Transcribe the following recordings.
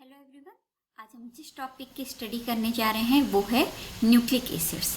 Hello everyone, आज हम जिस टॉपिक की स्टडी करने जा रहे हैं वो है न्यूक्लिक एसिड्स।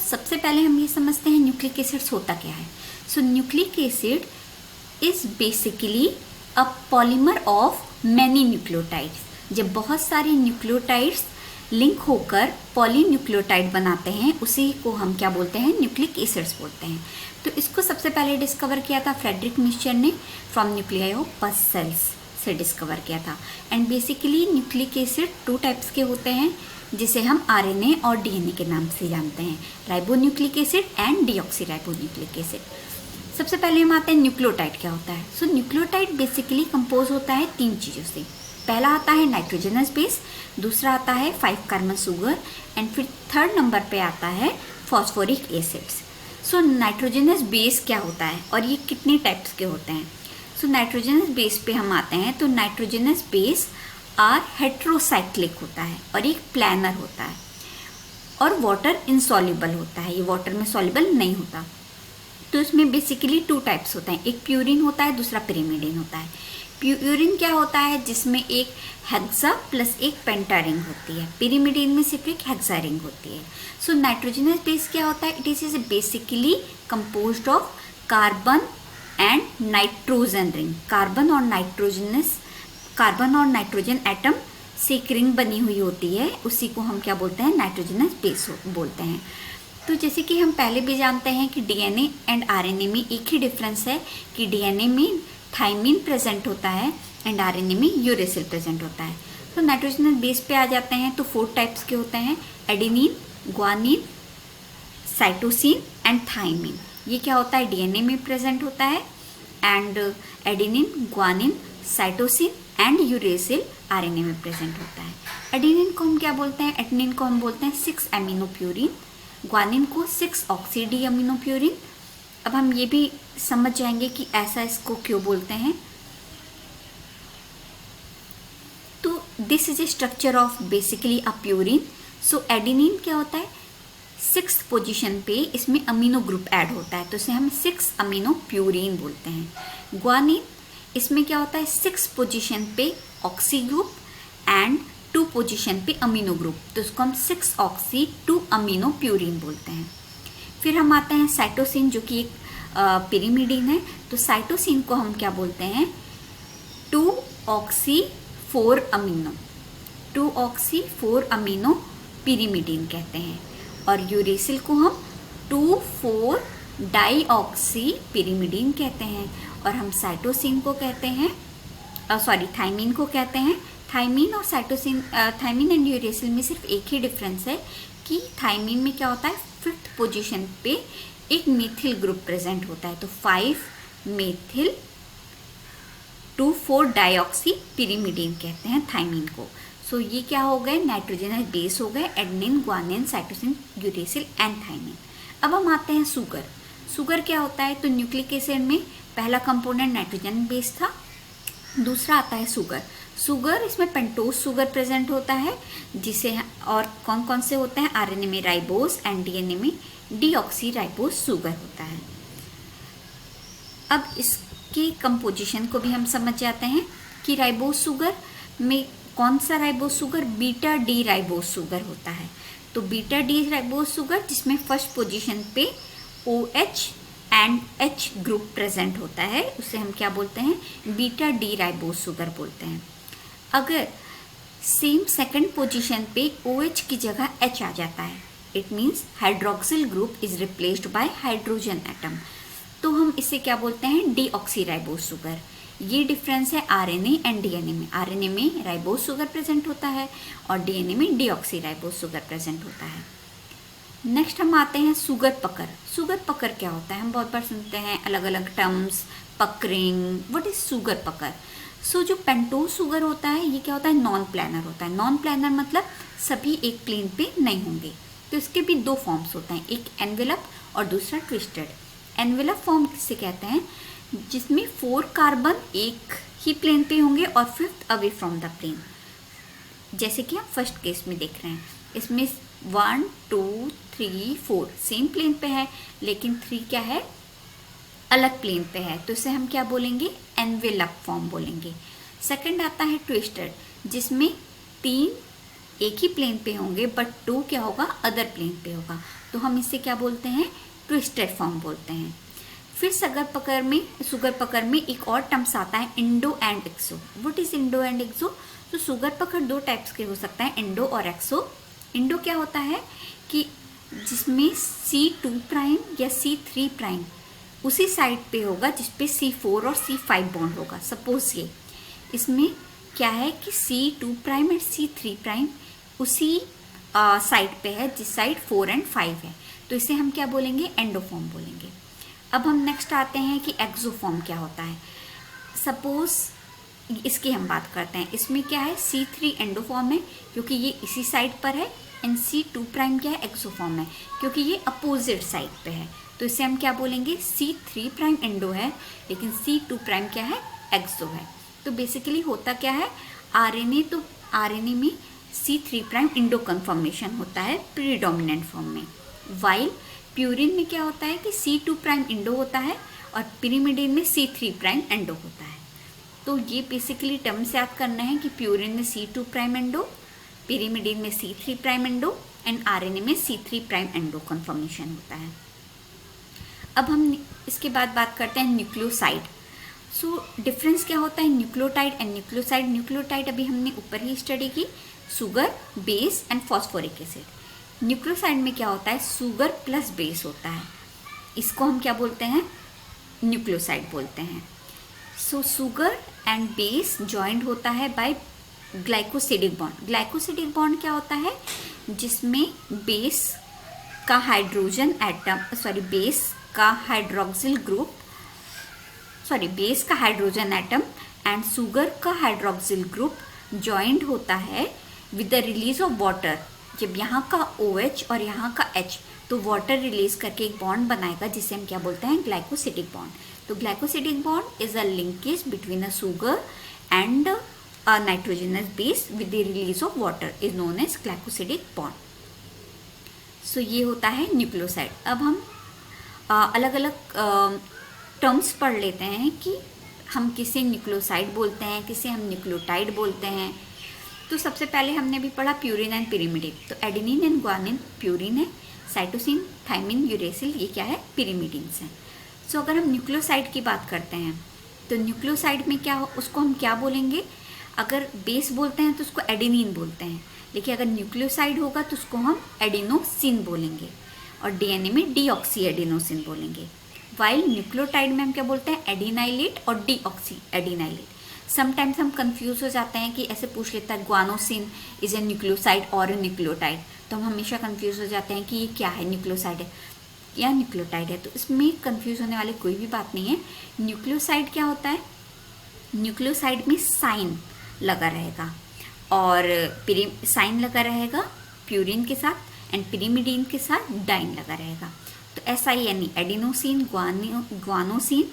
सबसे पहले हम ये समझते हैं न्यूक्लिक एसिड्स होता क्या है। Nucleic acid is basically a polymer of many nucleotides. जब बहुत सारे न्यूक्लियोटाइड्स लिंक होकर पॉलीन्यूक्लियोटाइड बनाते हैं उसी को हम क्या बोलते हैं, न्यूक्लिक एसिड्स बोलते हैं। तो इसको सबसे पहले डिस्कवर किया था फ्रेडरिक मिक्सचर ने फ्रॉम न्यूक्लियाई ऑफ पस सेल्स से डिस्कवर किया था। And basically nucleic acid 2 types के होते हैं जिसे हम आरएनए और डीएनए के नाम से जानते हैं, ribonucleic acid and deoxyribonucleic acid. सबसे पहले हम आते हैं न्यूक्लियोटाइड क्या होता है। न्यूक्लियोटाइड बेसिकली कंपोज होता है 3 चीज़ों से। पहला आता है नाइट्रोजनस बेस, दूसरा आता है 5 कार्बन शुगर एंड फिर 3rd नंबर पे आता है फॉस्फोरिक एसिड्स। नाइट्रोजनस बेस क्या होता है और ये कितने टाइप्स के होते हैं। नाइट्रोजनस बेस पे हम आते हैं तो नाइट्रोजनस बेस आर हेट्रोसाइक्लिक होता है और एक प्लानर होता है और वाटर इनसॉल्युबल होता है, ये वाटर में सॉल्युबल नहीं होता। तो इसमें बेसिकली 2 टाइप्स होते हैं, एक प्यूरिन होता है, दूसरा पिरिमिडिन होता है। प्यूरिन क्या होता है, जिसमें एक हेक्सा प्लस एक पेंटा रिंग होती है, पिरिमिडिन में सिर्फ एक हेक्सा रिंग होती है। नाइट्रोजनस बेस क्या होता है, it is basically composed of carbon and nitrogen ring. Carbon और नाइट्रोजन एटम से एक रिंग बनी हुई होती है, उसी को हम क्या बोलते हैं, नाइट्रोजनस बेस बोलते हैं। तो जैसे कि हम पहले भी जानते हैं कि डीएनए एंड आरएनए में एक ही डिफरेंस है कि डीएनए में थाइमिन प्रेजेंट होता है एंड आरएनए में यूरेसिल प्रेजेंट होता है। तो नाइट्रोजनस बेस पे आ जाते हैं तो 4 टाइप्स के होते हैं, adenine, guanine, cytosine and thymine. ये क्या होता है, डीएनए में प्रेजेंट होता है and adenine, guanine, cytosine and uracil RNA में प्रेजेंट होता है। एडेनिन को हम क्या बोलते हैं, एडेनिन को हम बोलते हैं 6 एमिनोप्यूरिन, ग्वानिन को 6 ऑक्सी डी अमीनोप्यूरिन। अब हम ये भी समझ जाएंगे कि ऐसा इसको क्यों बोलते हैं। तो this is a structure of basically a purine. Adenine क्या होता है, 6th पोजीशन पे इसमें अमीनो ग्रुप ऐड होता है तो इसे हम 6 अमीनो प्यूरिन बोलते हैं। ग्वानिन इसमें क्या होता है, 6 पोजीशन पे ऑक्सी ग्रुप एंड 2 पोजीशन पे अमीनो ग्रुप, तो इसको हम 6 ऑक्सी 2 अमीनो प्यूरिन बोलते हैं। फिर हम आते हैं साइटोसिन जो कि एक पिरिमिडिन है। तो साइटोसिन को हम क्या बोलते हैं, 2 ऑक्सी 4 अमीनो पिरिमिडिन कहते हैं। और यूरेसिल को हम 2,4 डाईऑक्सी पिरिमिडिन कहते हैं। और हम साइटोसिन को कहते हैं, थाइमिन को कहते हैं। थाइमिन और साइटोसिन, थाइमिन एंड यूरेसिल में सिर्फ एक ही डिफरेंस है कि थाइमिन में क्या होता है, 5th पोजीशन पे एक मेथिल ग्रुप प्रेजेंट होता है तो 5 मेथिल 2,4 डाईऑक्सी पिरिमिडिन कहते हैं थाइमिन को। ये क्या हो गए, नाइट्रोजनस बेस हो गए, adenine, guanine, cytosine, uracil and thymine. अब हम आते हैं शुगर क्या होता है। तो न्यूक्लिक एसिड में पहला कंपोनेंट नाइट्रोजन बेस था, दूसरा आता है शुगर इसमें पेंटोज शुगर प्रेजेंट होता है, जिसे और कौन कौन से होते हैं, आरएनए में राइबोस एंड डीएनए में डीऑक्सीराइबोस शुगर होता है। अब इसकी कंपोजिशन को भी हम समझ जाते हैं कि राइबोस शुगर में कौन सा ribose sugar, beta D ribose sugar होता है। तो बीटा डी राइबोस शुगर जिसमें 1st पोजीशन पे OH and H group present होता है, उसे हम क्या बोलते हैं, बीटा डी राइबोस शुगर बोलते हैं। अगर सेम 2nd पोजीशन पे OH की जगह H आ जाता है, it means hydroxyl group is replaced by hydrogen atom, तो हम इसे क्या बोलते हैं, डीऑक्सीराइबोस शुगर। ये डिफरेंस है आरएनए एंड डीएनए में। आरएनए में राइबोस शुगर प्रेजेंट होता है और डीएनए में डीऑक्सीराइबोस शुगर प्रेजेंट होता है। नेक्स्ट हम आते हैं शुगर पकर क्या होता है, हम बहुत बार सुनते हैं अलग अलग टर्म्स, पकरिंग, व्हाट इज शुगर पकर। जो पेंटोज शुगर होता है ये क्या होता है, नॉन प्लानर होता है। नॉन प्लानर मतलब सभी एक प्लेन पे नहीं होंगे, तो इसके भी 2 फॉर्म्स होते हैं, एक एनवेलप और दूसरा ट्विस्टेड। एनवेलप फॉर्म किसे कहते हैं, जिसमें 4 कार्बन एक ही प्लेन पे होंगे और 5th away from the plane, जैसे कि हम फर्स्ट केस में देख रहे हैं। इसमें 1, 2, 3, 4 सेम प्लेन पे है, लेकिन 3 क्या है, अलग प्लेन पे है, तो इसे हम क्या बोलेंगे, एनवेलप फॉर्म बोलेंगे। सेकंड आता है ट्विस्टेड, जिसमें 3 एक ही प्लेन पे होंगे बट 2 क्या होगा, अदर प्लेन पे होगा, तो हम इसे क्या बोलते हैं, ट्विस्टेड फॉर्म बोलते हैं। फिर सुगर पकड़ में एक और टर्म्स आता है endo and exo. What is endo and exo? तो सुगर पकड़ 2 टाइप्स के हो सकता है, इंडो और एक्सो। इंडो क्या होता है कि जिसमें C2' या C3' उसी साइड पे होगा जिसपे C4 और C5 बॉन्ड होगा। सपोज ये इसमें क्या है कि C2' और C3' उसी साइड पे है जिस साइड 4 और 5 है, तो इसे हम क्या बोलेंगे, एंडोफॉर्म बोलेंगे। अब हम नेक्स्ट आते हैं कि एक्सोफॉर्म क्या होता है। सपोज इसकी हम बात करते हैं, इसमें क्या है, C3 एंडोफॉर्म है क्योंकि ये इसी साइड पर है, एंड C2' क्या है, एक्सोफॉर्म है क्योंकि ये अपोजिट साइड पे है, तो इसे हम क्या बोलेंगे, C3' एंडो है लेकिन C2' क्या है, एक्सो है। तो बेसिकली होता क्या है, आरएनए में C3' इंडो कन्फर्मेशन होता है प्रीडोमिनेंट फॉर्म में, वाइल प्यूरिन में क्या होता है कि C2' इंडो होता है और पिरिमिडिन में C3' एंडो होता है। तो ये बेसिकली टर्म्स याद करना है कि प्यूरिन में C2' एंडो, पिरिमिडिन में C3' एंडो एंड आरएनए में C3' एंडो कन्फर्मेशन होता है। अब हम इसके बाद बात करते हैं न्यूक्लियोसाइड। सो डिफरेंस क्या होता है न्यूक्लियोटाइड एंड न्यूक्लियोसाइड। न्यूक्लियोटाइड अभी हमने ऊपर ही स्टडी की, sugar, base and phosphoric acid. Nucleoside में क्या होता है, शुगर प्लस बेस होता है, इसको हम क्या बोलते हैं, न्यूक्लियोसाइड बोलते हैं। So sugar and base joint होता है by glycosidic bond. Glycosidic bond क्या होता है, जिसमें बेस का हाइड्रोजन एटम बेस का हाइड्रोजन एटम एंड शुगर का हाइड्रोक्सिल ग्रुप जॉइंट होता है with the release of water. जब यहाँ का OH और यहाँ का H, तो वाटर रिलीज करके एक बॉन्ड बनाएगा जिसे हम क्या बोलते हैं, ग्लाइकोसिडिक बॉन्ड। तो glycosidic bond is a linkage between a sugar and a nitrogenous base with the release of water is known as glycosidic bond. So ये होता है न्यूक्लियोसाइड। अब हम अलग अलग टर्म्स पढ़ लेते हैं कि हम किसे न्यूक्लियोसाइड बोलते हैं, किसे हम न्यूक्लियोटाइड बोलते हैं। तो सबसे पहले हमने भी पढ़ा प्यूरिन एंड पिरिमिडिन। तो एडेनिन एंड ग्वानिन प्यूरिन है, साइटोसिन, थाइमिन, यूरेसिल ये क्या है, पिरिमिडिन्स हैं। सो अगर हम न्यूक्लियोसाइड की बात करते हैं तो न्यूक्लियोसाइड में क्या हो, उसको हम क्या बोलेंगे, अगर बेस बोलते हैं तो उसको एडेनिन बोलते हैं, लेकिन अगर न्यूक्लियोसाइड होगा तो उसको हम एडिनोसिन बोलेंगे और डीएनए में डीऑक्सी एडिनोसिन बोलेंगे। वाइल न्यूक्लियोटाइड में हम क्या बोलते हैं, एडिनाइलेट और डीऑक्सी एडिनाइलेट। समटाइम्स हम कंफ्यूज हो जाते हैं कि ऐसे पूछ लेता है ग्वानोसिन इज ए न्यूक्लियोसाइड और ए न्यूक्लियोटाइड, तो हम हमेशा कंफ्यूज हो जाते हैं कि ये क्या है, न्यूक्लियोसाइड है या न्यूक्लियोटाइड है। तो इसमें कंफ्यूज होने वाली कोई भी बात नहीं है। न्यूक्लियोसाइड क्या होता है, न्यूक्लियोसाइड में साइन लगा रहेगा और साइन लगा रहेगा प्यूरिन के साथ एंड पिरिमिडिन के साथ डाइन लगा रहेगा। तो SIN एडिनोसिन, ग्वानोसिन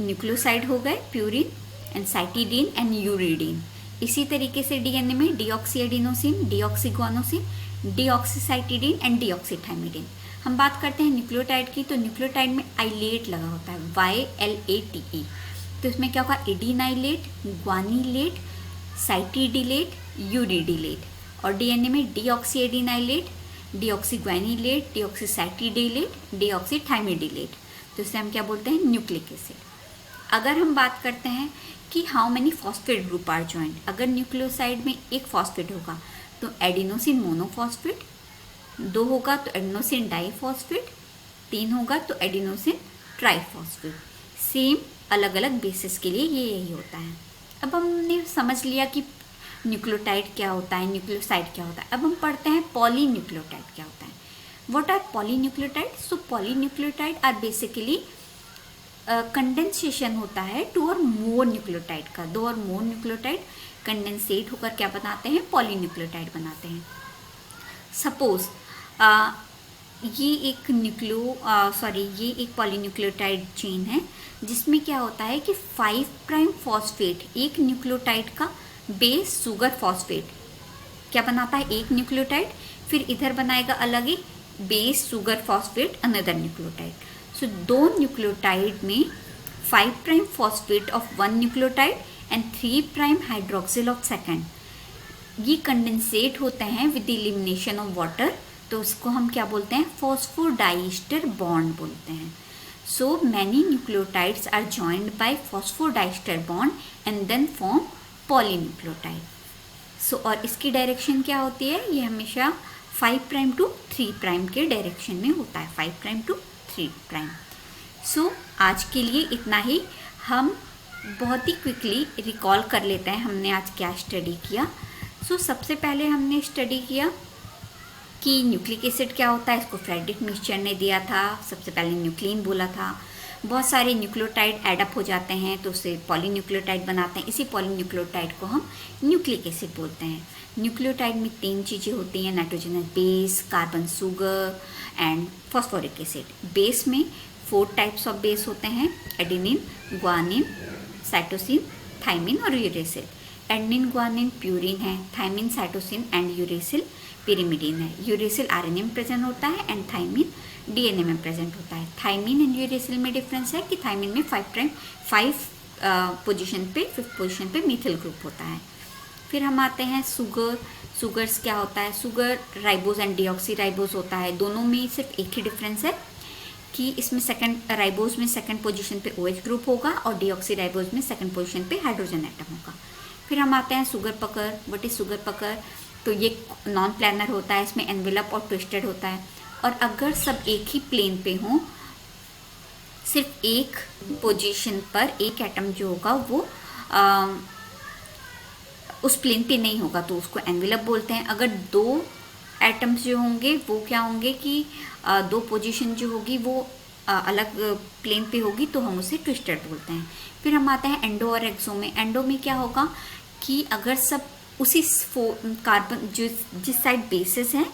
न्यूक्लियोसाइड हो गए, purine and cytidine and uridine. इसी तरीके से डीएनए में deoxy adenosine, deoxy guanosine, deoxy cytidine and deoxy thymidine. हम बात करते हैं न्यूक्लियोटाइड की, तो न्यूक्लियोटाइड में आइलेट लगा होता है, YLATE। तो इसमें क्या होगा, एडिनाइलेट, ग्वानिलेट, साइटिडिलेट, यूरिडिलेट। और डीएनए में deoxy adenylate, deoxy guanylate, deoxy cytidylate, deoxy thymidylate. तो इसे हम क्या बोलते हैं, न्यूक्लिक एसिड। अगर हम बात करते हैं कि how many phosphate group are joint, अगर न्यूक्लियोसाइड में एक फॉस्फेट होगा तो एडिनोसिन मोनोफॉस्फेट, 2 होगा तो एडिनोसिन डाइफॉस्फेट, 3 होगा तो एडिनोसिन ट्राइफॉस्फेट। सेम अलग अलग बेसिस के लिए ये यही होता है। अब हमने समझ लिया कि न्यूक्लियोटाइड क्या होता है, न्यूक्लियोसाइड क्या होता है। अब हम पढ़ते हैं पॉलीन्यूक्लियोटाइड क्या होता है। What are polynucleotide? So polynucleotide are basically condensation होता है 2 और मोर न्यूक्लियोटाइड का। 2 और मोर न्यूक्लियोटाइड कंडेंसेट होकर क्या बनाते हैं, पॉलीन्यूक्लियोटाइड बनाते हैं। सपोज ये एक पॉलीन्यूक्लियोटाइड चेन है जिसमें क्या होता है कि 5' फॉस्फेट, एक न्यूक्लियोटाइड का बेस शुगर फॉस्फेट क्या बनाता है, एक न्यूक्लियोटाइड, फिर इधर बनाएगा अलग ही base sugar phosphate another nucleotide. So 2 nucleotide में 5' phosphate of 1 nucleotide and 3 prime hydroxyl of second, ये कंडेंसेट होते हैं with the elimination of water, तो उसको हम क्या बोलते हैं, फॉस्फोडाइस्टर बॉन्ड बोलते हैं. So many nucleotides are joined by phosphodiester bond and then form polynucleotide. So और इसकी डायरेक्शन क्या होती है, ये हमेशा 5 प्राइम टू 3 प्राइम के डायरेक्शन में होता है, 5 प्राइम टू 3 प्राइम. सो आज के लिए इतना ही. हम बहुत ही क्विकली रिकॉल कर लेते हैं हमने आज क्या स्टडी किया. सो सबसे पहले हमने स्टडी किया कि न्यूक्लिक एसिड क्या होता है, इसको फ्रेडरिक मिक्सचर ने दिया था. सबसे पहले न्यूक्लिन बोला था. बहुत सारे न्यूक्लियोटाइड एडअप हो जाते हैं तो उसे पॉलीन्यूक्लियोटाइड बनाते हैं. इसी पॉलीन्यूक्लियोटाइड को हम न्यूक्लिक एसिड बोलते हैं. न्यूक्लियोटाइड में 3 चीज़ें होती हैं, nitrogenous base, carbon sugar and phosphoric acid. Base में 4 टाइप्स ऑफ बेस होते हैं, एडेनिन, ग्वानिन, साइटोसिन, थाइमिन और यूरेसिल. एडेनिन, ग्वानिन प्यूरिन है, thymine, cytosine and uracil pyrimidine है. यूरेसिल आरएनए में प्रेजेंट होता है एंड थाइमिन डीएनए में प्रेजेंट होता है. थाइमिन एंड यूरेसिल में डिफरेंस है कि थाइमिन में 5 पोजीशन पे 5th पोजीशन पे मीथिल ग्रुप होता है. फिर हम आते हैं शुगर. शुगर्स क्या होता है, sugar ribose and deoxy ribose होता है. दोनों में सिर्फ एक ही डिफरेंस है कि इसमें सेकंड राइबोज में सेकंड पोजीशन पे OH ग्रुप होगा और डीऑक्सी राइबोज में सेकंड पोजीशन पे हाइड्रोजन एटम होगा. फिर हम आते हैं शुगर पकर. व्हाट इज शुगर पकर, तो ये नॉन प्लानर होता है, इसमें एनवेलप और ट्विस्टेड होता है. और अगर सब एक ही प्लेन पे हों, सिर्फ एक पोजीशन पर एक एटम जो होगा वो उस प्लेन पे नहीं होगा तो उसको एनवेलप बोलते हैं. अगर 2 एटम्स जो होंगे वो क्या होंगे कि 2 पोजीशन जो होगी वो अलग प्लेन पे होगी तो हम उसे ट्विस्टेड बोलते हैं. फिर हम आते हैं एंडो और एक्सो में. एंडो में क्या होगा कि अगर सब उसी कार्बन जिस साइड बेसिस हैं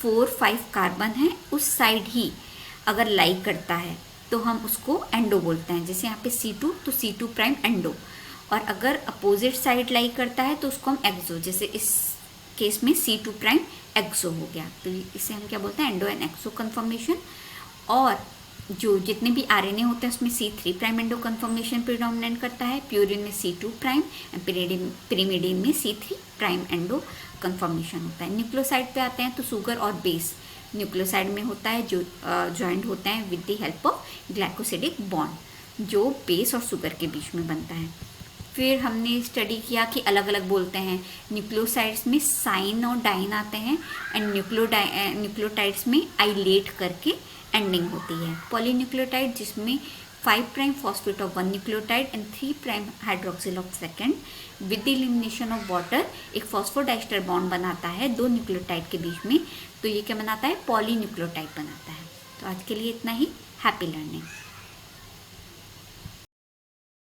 4-5 कार्बन है उस साइड ही अगर लाई करता है तो हम उसको एंडो बोलते हैं. जैसे यहाँ पे C2 तो C2 प्राइम एंडो, और अगर अपोजिट साइड लाई करता है तो उसको हम एक्सो, जैसे इस केस में C2 प्राइम एक्सो हो गया. तो इसे हम क्या बोलते हैं, एंडो एंड एक्सो कन्फर्मेशन. और जो जितने भी आरएनए होते हैं उसमें C3 prime endo conformation predominant करता है. प्यूरिन में C2 प्राइम, पिरिमिडिन में C3 प्राइम एंडो कन्फर्मेशन होता है. न्यूक्लियोसाइड पे आते हैं तो शुगर और बेस न्यूक्लियोसाइड में होता है जो जॉइंट होते हैं with the help of glycosidic bond जो बेस और शुगर के बीच में बनता है. फिर हमने स्टडी किया कि अलग अलग बोलते हैं. न्यूक्लियोसाइड्स में साइन और डाइन आते हैं एंड न्यूक्लियोटाइड्स में आइलेट करके एंडिंग होती है. पॉलीन्यूक्लियोटाइड जिसमें 5 prime phosphate of 1 nucleotide and 3 prime hydroxyl of second with the elimination of water एक फॉस्फोडाइस्टर बॉन्ड बनाता है 2 न्यूक्लियोटाइड के बीच में, तो ये क्या बनाता है, पॉलीन्यूक्लियोटाइड बनाता है. तो आज के लिए इतना ही. Happy learning.